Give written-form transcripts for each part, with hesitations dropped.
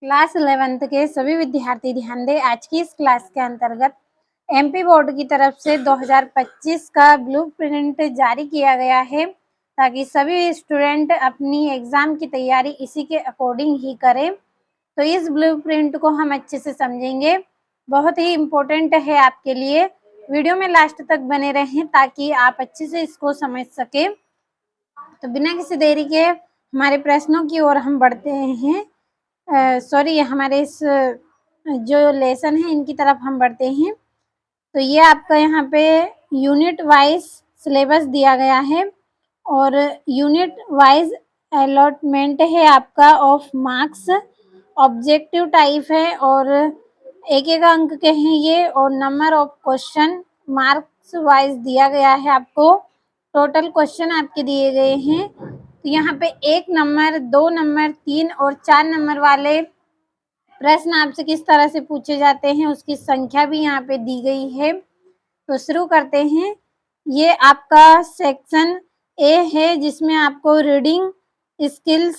Class 11th के सभी विद्यार्थी ध्यान दें। आज की इस क्लास के अंतर्गत एमपी बोर्ड की तरफ से 2025 का ब्लूप्रिंट जारी किया गया है, ताकि सभी स्टूडेंट अपनी एग्जाम की तैयारी इसी के अकॉर्डिंग ही करें। तो इस ब्लूप्रिंट को हम अच्छे से समझेंगे, बहुत ही इम्पोर्टेंट है आपके लिए। वीडियो में लास्ट तक बने रहें ताकि आप अच्छे से इसको समझ सकें। तो बिना किसी देरी के हमारे प्रश्नों की ओर हम बढ़ते हैं। हमारे इस जो लेसन है इनकी तरफ हम बढ़ते हैं। तो ये आपका यहाँ पे यूनिट वाइज सिलेबस दिया गया है और यूनिट वाइज अलॉटमेंट है आपका ऑफ मार्क्स। ऑब्जेक्टिव टाइप है और एक एक अंक के हैं ये, और number of question marks wise दिया गया है आपको। टोटल क्वेश्चन आपके दिए गए हैं। तो यहाँ पे 1 नंबर, 2 नंबर, 3 और 4 नंबर वाले प्रश्न आपसे किस तरह से पूछे जाते हैं उसकी संख्या भी यहाँ पे दी गई है। तो शुरू करते हैं। ये आपका सेक्शन ए है, जिसमें आपको रीडिंग स्किल्स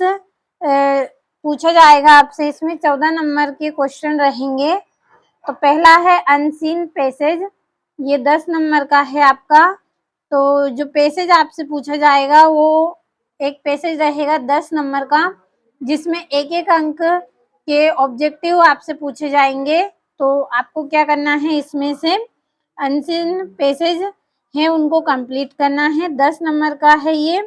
पूछा जाएगा आपसे। इसमें 14 नंबर के क्वेश्चन रहेंगे। तो पहला है अनसीन पैसेज, ये 10 नंबर का है आपका। तो जो पैसेज आपसे पूछा जाएगा वो एक पैसेज रहेगा 10 नंबर का, जिसमें एक एक अंक के ऑब्जेक्टिव आपसे पूछे जाएंगे। तो आपको क्या करना है, इसमें से अनसीन पैसेज है उनको कंप्लीट करना है। 10 नंबर का है ये।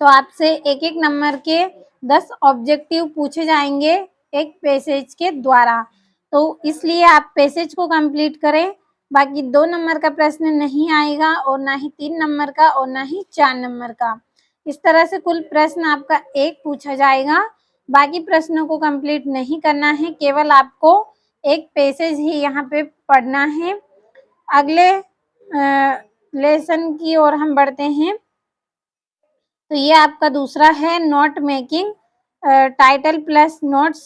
तो आपसे एक एक नंबर के 10 ऑब्जेक्टिव पूछे जाएंगे एक पैसेज के द्वारा। तो इसलिए आप पैसेज को कंप्लीट करें। बाकी 2 नंबर का प्रश्न नहीं आएगा और ना ही 3 नंबर का और ना ही 4 नंबर का। इस तरह से कुल प्रश्न आपका एक पूछा जाएगा। बाकी प्रश्नों को कंप्लीट नहीं करना है, केवल आपको एक पैसेज ही यहाँ पे पढ़ना है। अगले लेसन की ओर हम बढ़ते हैं। तो ये आपका दूसरा है note making, title plus notes,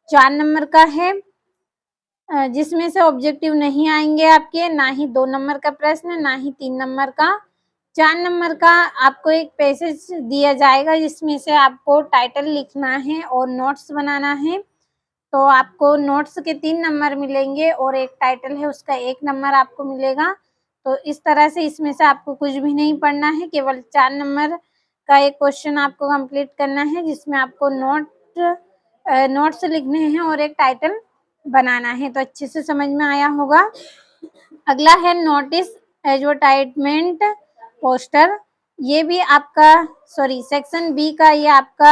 4 number का है, जिसमें से ऑब्जेक्टिव नहीं आएंगे आपके, ना ही 2 नंबर का प्रश्न ना ही 3 नंबर का। 4 नंबर का आपको एक पैसेज दिया जाएगा जिसमें से आपको टाइटल लिखना है और नोट्स बनाना है। तो आपको नोट्स के 3 नंबर मिलेंगे और एक टाइटल है उसका 1 नंबर आपको मिलेगा। तो इस तरह से इसमें से आपको कुछ भी नहीं पढ़ना है, केवल 4 नंबर का एक क्वेश्चन आपको कंप्लीट करना है, जिसमें आपको नोट्स लिखने हैं और एक टाइटल बनाना है। तो अच्छे से समझ में आया होगा। अगला है नोटिस एडवर्टाइजमेंट पोस्टर। ये भी आपका सेक्शन बी का ये आपका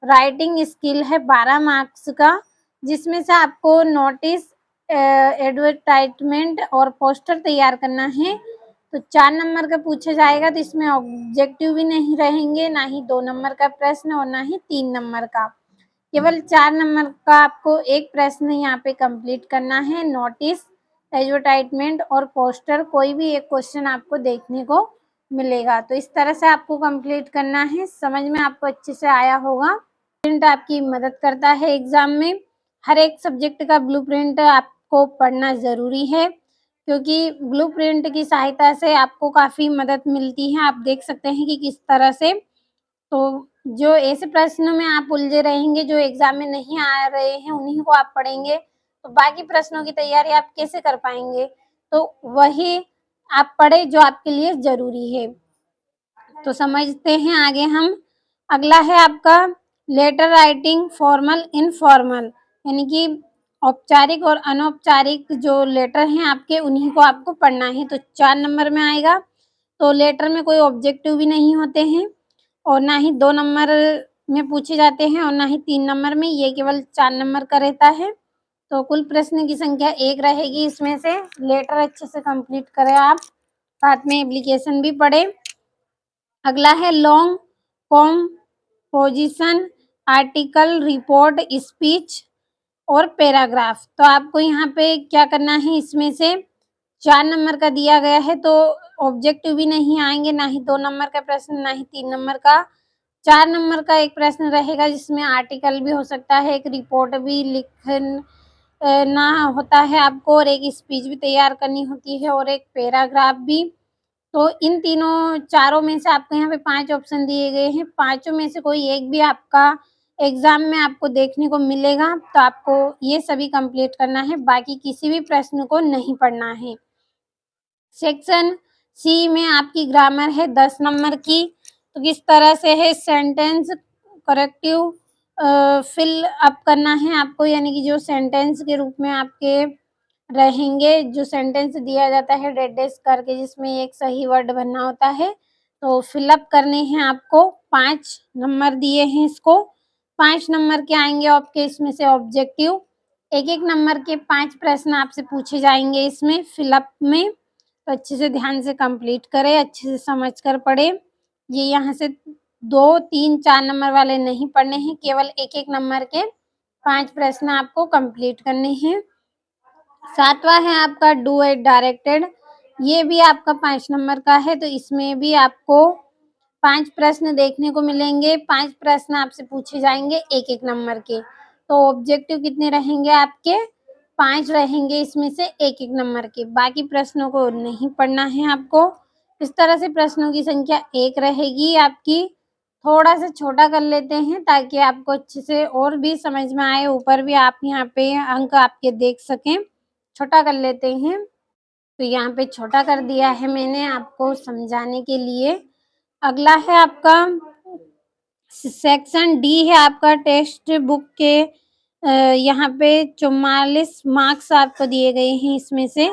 राइटिंग स्किल है 12 मार्क्स का, जिसमें से आपको नोटिस एडवर्टाइजमेंट और पोस्टर तैयार करना है। तो 4 नंबर का पूछा जाएगा। तो इसमें ऑब्जेक्टिव भी नहीं रहेंगे, ना ही 2 नंबर का प्रश्न और ना ही 3 नंबर का। केवल 4 नंबर का आपको एक प्रश्न यहाँ पे कंप्लीट करना है। नोटिस एडवर्टाइजमेंट और पोस्टर कोई भी एक क्वेश्चन आपको देखने को मिलेगा। तो इस तरह से आपको कंप्लीट करना है। समझ में आपको अच्छे से आया होगा। ब्लूप्रिंट आपकी मदद करता है एग्जाम में। हर एक सब्जेक्ट का ब्लूप्रिंट आपको पढ़ना ज़रूरी है, क्योंकि ब्लूप्रिंट की सहायता से आपको काफ़ी मदद मिलती है। आप देख सकते हैं कि किस तरह से, तो जो ऐसे प्रश्नों में आप उलझे रहेंगे जो एग्जाम में नहीं आ रहे हैं उन्हीं को आप पढ़ेंगे, तो बाकी प्रश्नों की तैयारी आप कैसे कर पाएंगे। तो वही आप पढ़े जो आपके लिए जरूरी है। तो समझते हैं आगे हम। अगला है आपका लेटर राइटिंग फॉर्मल इनफॉर्मल, यानी कि औपचारिक और अनौपचारिक जो लेटर हैं आपके उन्हीं को आपको पढ़ना है। तो 4 नंबर में आएगा। तो लेटर में कोई ऑब्जेक्टिव भी नहीं होते हैं और ना ही 2 नंबर में पूछे जाते हैं और ना ही 3 नंबर में, ये केवल 4 नंबर का रहता है। तो कुल प्रश्न की संख्या 1 रहेगी। इसमें से लेटर अच्छे से कंप्लीट करें आप, साथ में एप्लीकेशन भी पढ़े। अगला है long composition, article, report, speech और पैराग्राफ। तो आपको यहाँ पे क्या करना है, इसमें से 4 नंबर का दिया गया है। तो ऑब्जेक्टिव भी नहीं आएंगे, ना ही 2 नंबर का प्रश्न ना ही 3 नंबर का। 4 नंबर का एक प्रश्न रहेगा जिसमें आर्टिकल भी हो सकता है, एक रिपोर्ट भी लिखना होता है आपको, और एक स्पीच भी तैयार करनी होती है और एक पैराग्राफ भी। तो इन तीनों चारों में से आपको यहाँ पे 5 ऑप्शन दिए गए हैं। पांचों में से कोई एक भी आपका एग्जाम में आपको देखने को मिलेगा, तो आपको ये सभी कंप्लीट करना है, बाकी किसी भी प्रश्न को नहीं पढ़ना है। सेक्शन सी में आपकी ग्रामर है 10 नंबर की। तो किस तरह से है सेंटेंस करेक्टिव फिल अप करना है आपको, यानी कि जो सेंटेंस के रूप में आपके रहेंगे, जो सेंटेंस दिया जाता है डेड डेश करके जिसमें एक सही वर्ड भरना होता है, तो फिलअप करने हैं आपको। 5 नंबर दिए हैं इसको। 5 नंबर के आएंगे आपके इसमें से ऑब्जेक्टिव। एक-एक नंबर के 5 प्रश्न आपसे पूछे जाएंगे इसमें फिलअप में। तो अच्छे से ध्यान से कंप्लीट करें, अच्छे से समझ कर पढ़ें। ये यहाँ से 2, 3, 4 नंबर वाले नहीं पढ़ने हैं, केवल एक-एक नंबर के 5 प्रश्न आपको कंप्लीट करने हैं। 7वां है आपका डू इट डायरेक्टेड। ये भी आपका 5 नंबर का है, तो इसमें भी आपको 5 प्रश्न देखने को मिलेंगे। 5 प्रश्न आपसे पूछे जाएंगे एक-एक नंबर के। तो ऑब्जेक्टिव कितने रहेंगे आपके? 5 रहेंगे इसमें से एक-एक नंबर के। बाकी प्रश्नों को नहीं पढ़ना है आपको। इस तरह से प्रश्नों की संख्या 1 रहेगी आपकी। थोड़ा-सा छोटा कर लेते हैं ताकि आपको अच्छे से और भी समझ में आए, ऊपर भी आप यहाँ पे अंक आपके देख सकें। छोटा कर लेते हैं। तो यहाँ पे छोटा कर दिया है मैंने आपको समझाने के लिए। अगला है आपका सेक्शन डी है आपका टेक्स्ट बुक के यहाँ पे 44 मार्क्स आपको दिए गए हैं इसमें से।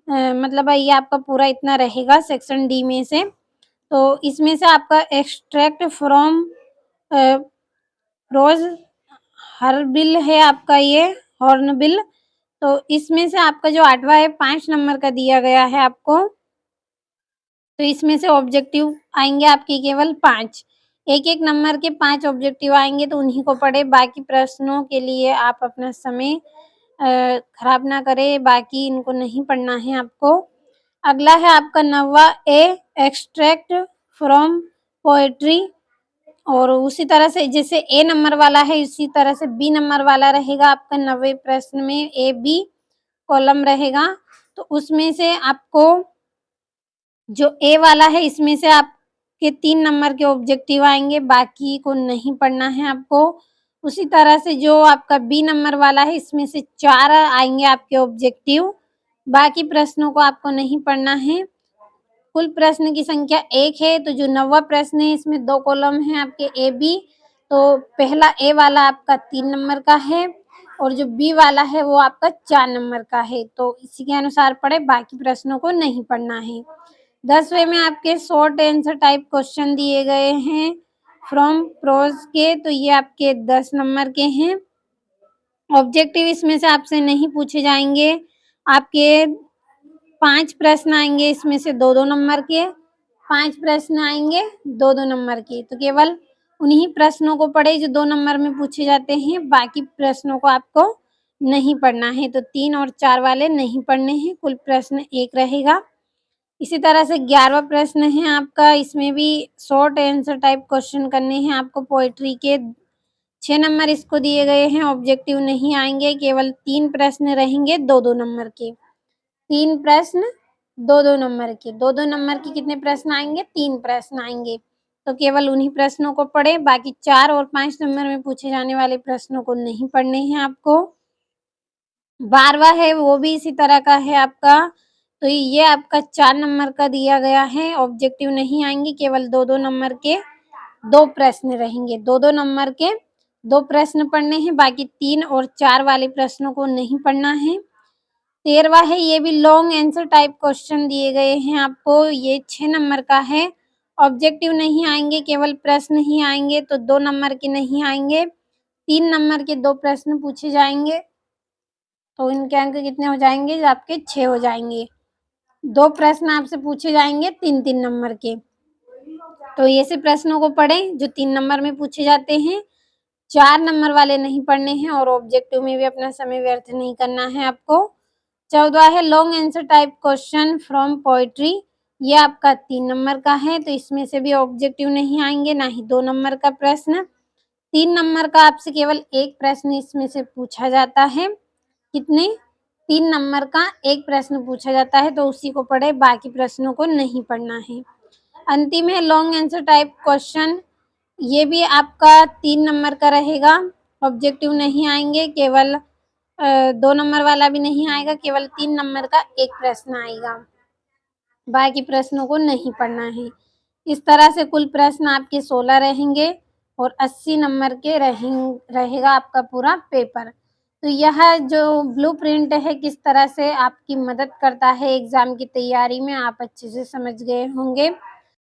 मतलब ये आपका पूरा इतना रहेगा सेक्शन डी में से। तो इसमें से आपका एक्सट्रैक्ट फ्रॉम रोज हर्बिल है आपका ये हॉर्नबिल। तो इसमें से आपका जो 8वां है 5 नंबर का दिया गया है आपको। तो इसमें से ऑब्जेक्टिव आएंगे आपके केवल 5। एक-एक नंबर के 5 ऑब्जेक्टिव आएंगे, तो उन्हीं को पढ़े। बाकी प्रश्नों के लिए आप अपना समय खराब ना करें, बाकी इनको नहीं पढ़ना है आपको। अगला है आपका 9वां ए एक्सट्रैक्ट फ्रॉम पोएट्री। और उसी तरह से जैसे ए नंबर वाला है, उसी तरह से बी नंबर वाला रहेगा आपका 9वें प्रश्न में ए बी कॉलम रहेगा। तो उसमें से आपको जो ए वाला है इसमें से आपके 3 नंबर के ऑब्जेक्टिव आएंगे, बाकी को नहीं पढ़ना है आपको। उसी तरह से जो आपका बी नंबर वाला है इसमें से 4 आएंगे आपके ऑब्जेक्टिव, बाकी प्रश्नों को आपको नहीं पढ़ना है। कुल प्रश्न की संख्या 1 है। तो जो 9वां प्रश्न है इसमें 2 कॉलम हैं आपके ए बी। तो पहला ए वाला आपका 3 नंबर का है और जो बी वाला है वो आपका 4 नंबर का है। तो इसी के अनुसार पढ़े, बाकी प्रश्नों को नहीं पढ़ना है। 10वें में आपके शॉर्ट आंसर टाइप क्वेश्चन दिए गए हैं फ्रॉम प्रोज के। तो ये आपके 10 नंबर के हैं। ऑब्जेक्टिव इसमें से आपसे नहीं पूछे जाएंगे। आपके 5 प्रश्न आएंगे इसमें से 2-2 नंबर के। 5 प्रश्न आएंगे 2-2 नंबर के। तो केवल उन्हीं प्रश्नों को पढ़े जो 2 नंबर में पूछे जाते हैं, बाकी प्रश्नों को आपको नहीं पढ़ना है। तो 3 और 4 वाले नहीं पढ़ने हैं, कुल प्रश्न 1 रहेगा। इसी तरह से 11वां प्रश्न है आपका, इसमें भी शॉर्ट आंसर टाइप क्वेश्चन करने हैं आपको पोएट्री के। 6 नंबर इसको दिए गए हैं, ऑब्जेक्टिव नहीं आएंगे, केवल 3 प्रश्न रहेंगे 2-2 नंबर के। 3 प्रश्न 2-2 नंबर के। 2-2 नंबर के कितने प्रश्न आएंगे? 3 प्रश्न आएंगे। तो केवल उन्हीं प्रश्नों को पढ़े, बाकी 4 और 5 नंबर में पूछे जाने वाले प्रश्नों को नहीं पढ़ने हैं आपको। 12वां है वो भी इसी तरह का है आपका। तो ये आपका 4 नंबर का दिया गया है, ऑब्जेक्टिव नहीं आएंगे, केवल 2-2 नंबर के 2 प्रश्न रहेंगे। 2-2 नंबर के 2 प्रश्न पढ़ने हैं, बाकी 3 और 4 वाले प्रश्नों को नहीं पढ़ना है। 13वां है, ये भी लॉन्ग आंसर टाइप क्वेश्चन दिए गए हैं आपको। ये 6 नंबर का है, ऑब्जेक्टिव नहीं आएंगे, केवल प्रश्न ही आएंगे। तो 2 नंबर के नहीं आएंगे, 3 नंबर के 2 प्रश्न पूछे जाएंगे। तो इनके अंक कितने हो जाएंगे? आपके 6 हो जाएंगे। 2 प्रश्न आपसे पूछे जाएंगे 3-3 नंबर के। तो ऐसे प्रश्नों को पढ़ें जो 3 नंबर में पूछे जाते हैं। 4 नंबर वाले नहीं पढ़ने हैं और ऑब्जेक्टिव में भी अपना समय व्यर्थ नहीं करना है आपको। 14वां है long answer type question from poetry. ये आपका 3 नंबर का है, तो इसमें से भी ऑब्जेक्टिव नहीं आएंगे, ना ही 2 नंबर का प्रश्न। 3 नंबर का आपसे केवल 1 प्रश्न इसमें से पूछा जाता है। कितने? 3 नंबर का 1 प्रश्न पूछा जाता है, तो उसी को पढ़े, बाकी प्रश्नों को नहीं पढ़ना है। अंतिम है लॉन्ग आंसर टाइप क्वेश्चन ये भी आपका 3 नंबर का रहेगा, ऑब्जेक्टिव नहीं आएंगे, केवल 2 नंबर वाला भी नहीं आएगा, केवल 3 नंबर का एक प्रश्न आएगा, बाकी प्रश्नों को नहीं पढ़ना है। इस तरह से कुल प्रश्न आपके 16 रहेंगे और 80 नंबर के रहेगा आपका पूरा पेपर। तो यह जो ब्लूप्रिंट है किस तरह से आपकी मदद करता है एग्जाम की तैयारी में, आप अच्छे से समझ गए होंगे।